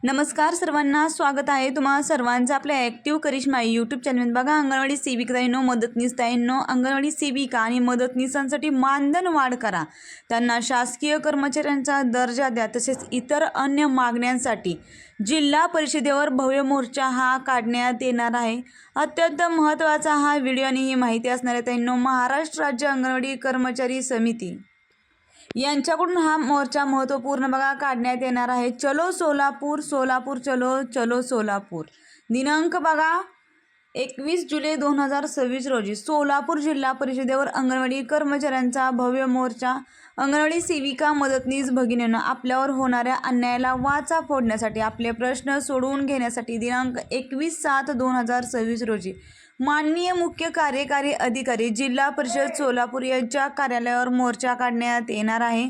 नमस्कार सर्वांना, स्वागत आहे तुम्हा सर्वांचं आपल्या ॲक्टिव्ह करिश्मा यूट्यूब चॅनल. बघा, अंगणवाडी सेविकांनो, मदतनीसताईंनो, अंगणवाडी सेविका आणि मदतनीसांसाठी मानधन वाढ करा, त्यांना शासकीय कर्मचाऱ्यांचा दर्जा द्या, तसेच इतर अन्य मागण्यांसाठी जिल्हा परिषदेवर भव्य मोर्चा हा काढण्यात येणार आहे. अत्यंत महत्त्वाचा हा व्हिडिओ आणि ही माहिती असणार आहे ताईंनो. महाराष्ट्र राज्य अंगणवाडी कर्मचारी समिती यांच्याकडून हा मोर्चा महत्त्वपूर्ण बघा काढण्यात येणार आहे. चलो सोलापूर, सोलापूर चलो, चलो सोलापूर. दिनांक बघा 21 जुलै 2026 रोजी सोलापूर जिल्हा परिषदेवर अंगणवाडी कर्मचाऱ्यांचा भव्य मोर्चा. अंगणवाडी सेविका मदतनीस भगिनींना आपल्यावर होणाऱ्या अन्यायाला वाचा फोडण्यासाठी, आपले प्रश्न सोडवून घेण्यासाठी दिनांक 21/7/2026 रोजी माननीय मुख्य कार्यकारी अधिकारी जिल्हा परिषद सोलापूर यांच्या कार्यालयावर मोर्चा काढण्यात येणार आहे.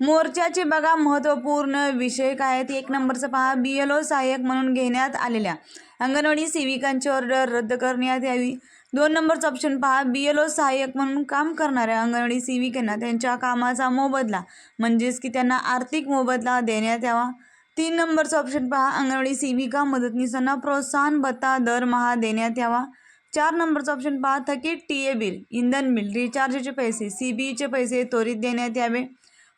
मोर्चाचे बघा महत्त्वपूर्ण विषय काय आहेत. 1 नंबरचं पहा, BLO सहाय्यक म्हणून घेण्यात आलेल्या अंगणवाडी सेविकांची ऑर्डर रद्द करण्यात यावी. 2 नंबरचं ऑप्शन पहा, BLO सहाय्यक म्हणून काम करणाऱ्या अंगणवाडी सेविकांना त्यांच्या कामाचा मोबदला म्हणजेच की त्यांना आर्थिक मोबदला देण्यात यावा. 3 नंबरचं ऑप्शन पहा, अंगणवाडी सेविका मदतनीसांना प्रोत्साहन भत्ता दरमहा देण्यात यावा. 4 नंबरचं ऑप्शन पहा, थकीत TA बिल, इंधन बिल, रिचार्जचे पैसे, CBEचे पैसे त्वरित देण्यात यावे.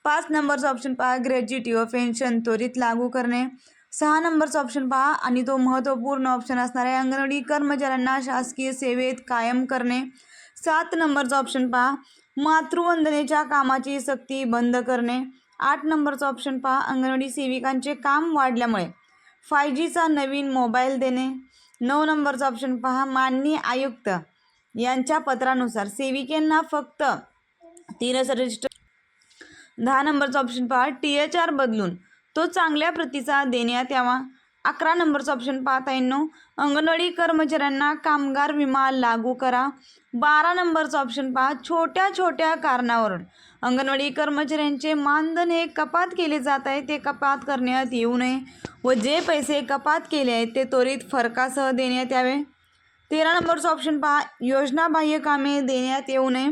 5 नंबरचं ऑप्शन पहा, ग्रॅज्युटी व पेन्शन त्वरित लागू करणे. 6 नंबरचा ऑप्शन पहा आणि तो महत्त्वपूर्ण ऑप्शन असणार आहे, अंगणवाडी कर्मचाऱ्यांना शासकीय सेवेत कायम करणे. 7 नंबरचा ऑप्शन पहा, मातृवंदनेच्या कामाची सक्ती बंद करणे. 8 नंबरचा ऑप्शन पहा, अंगणवाडी सेविकांचे काम वाढल्यामुळे 5Gचा नवीन मोबाईल देणे. 9 नंबरचा ऑप्शन पहा, माननीय आयुक्त यांच्या पत्रानुसार सेविकांना फक्त 3 रजिस्टर. 10 नंबरचा ऑप्शन पहा, THR बदलून तो चांगल्या प्रतीचा देण्यात यावा. 11 नंबरचा ऑप्शन पहा ताईंनो, अंगणवाडी कर्मचाऱ्यांना कामगार विमा लागू करा. 12 नंबरचा ऑप्शन पहा, छोट्या छोट्या कारणावरून अंगणवाडी कर्मचाऱ्यांचे मानधन हे कपात केले जात आहे, ते कपात करण्यात येऊ नये व जे पैसे कपात केले आहेत ते त्वरित फरकासह देण्यात यावे. 13 नंबरचा ऑप्शन पहा, योजनाबाह्य कामे देण्यात येऊ नये.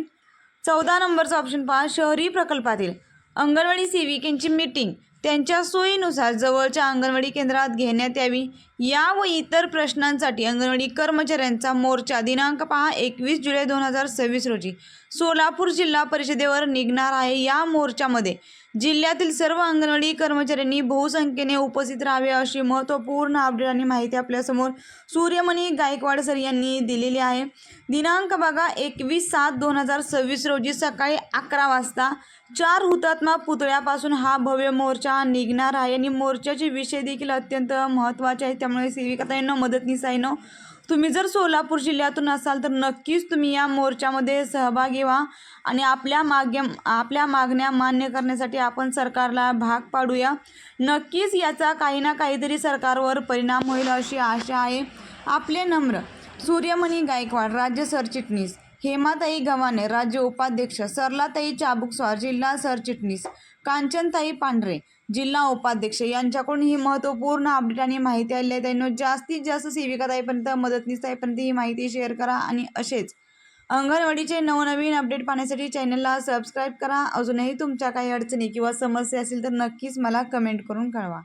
14 नंबरचा ऑप्शन पहा, शहरी प्रकल्पातील अंगणवाडी सेविकांची मीटिंग त्यांच्या सोयीनुसार जवळच्या अंगणवाडी केंद्रात घेण्यात यावी. या व इतर प्रश्नांसाठी अंगणवाडी कर्मचाऱ्यांचा मोर्चा दिनांक पहा 21 जुलै 2026 रोजी सोलापूर जिल्हा परिषदेवर निघणार आहे. या मोर्चामध्ये जिल्ह्यातील सर्व अंगणवाडी कर्मचाऱ्यांनी बहुसंख्येने उपस्थित राहावे अशी महत्त्वपूर्ण अपडेट आणि माहिती आपल्यासमोर सूर्यमणी गायकवाड सर यांनी दिलेली आहे. दिनांक बघा 21/7/2026 रोजी सकाळी 11 वाजता 4 हुतात्मा पुतळ्यापासून हा भव्य मोर्चा निघणार आहे आणि मोर्चाचे विषय देखील अत्यंत महत्त्वाचे आहेत. त्यामुळे सेविकाताईंनो, मदतनीसाईंनो, तुम्ही जर सोलापूर जिल्ह्यातून असाल तर नक्कीच तुम्ही या मोर्चामध्ये सहभागी व्हा आणि आपल्या मागण्या मान्य करण्यासाठी आपण सरकारला भाग पाडूया. नक्कीच याचा काही ना काहीतरी सरकारवर परिणाम होईल अशी आशा आहे. आपले नम्र सूर्यमणी गायकवाड राज्य सरचिटणीस, हेमाताई गव्हाणे राज्य उपाध्यक्ष, सरलाताई चाबुकस्वार जिल्हा सरचिटणीस, कांचनताई पांढरे जिल्हा उपाध्यक्ष यांच्याकडून ही महत्त्वपूर्ण अपडेट आणि माहिती आली आहे. त्यांना जास्तीत जास्त सेविकाताईपर्यंत, मदतनीसताईपर्यंत ही माहिती शेअर करा आणि असेच अंगणवाडीचे नवनवीन अपडेट पाहण्यासाठी चॅनलला सबस्क्राईब करा. अजूनही तुमच्या काही अडचणी किंवा समस्या असेल तर नक्कीच मला कमेंट करून कळवा.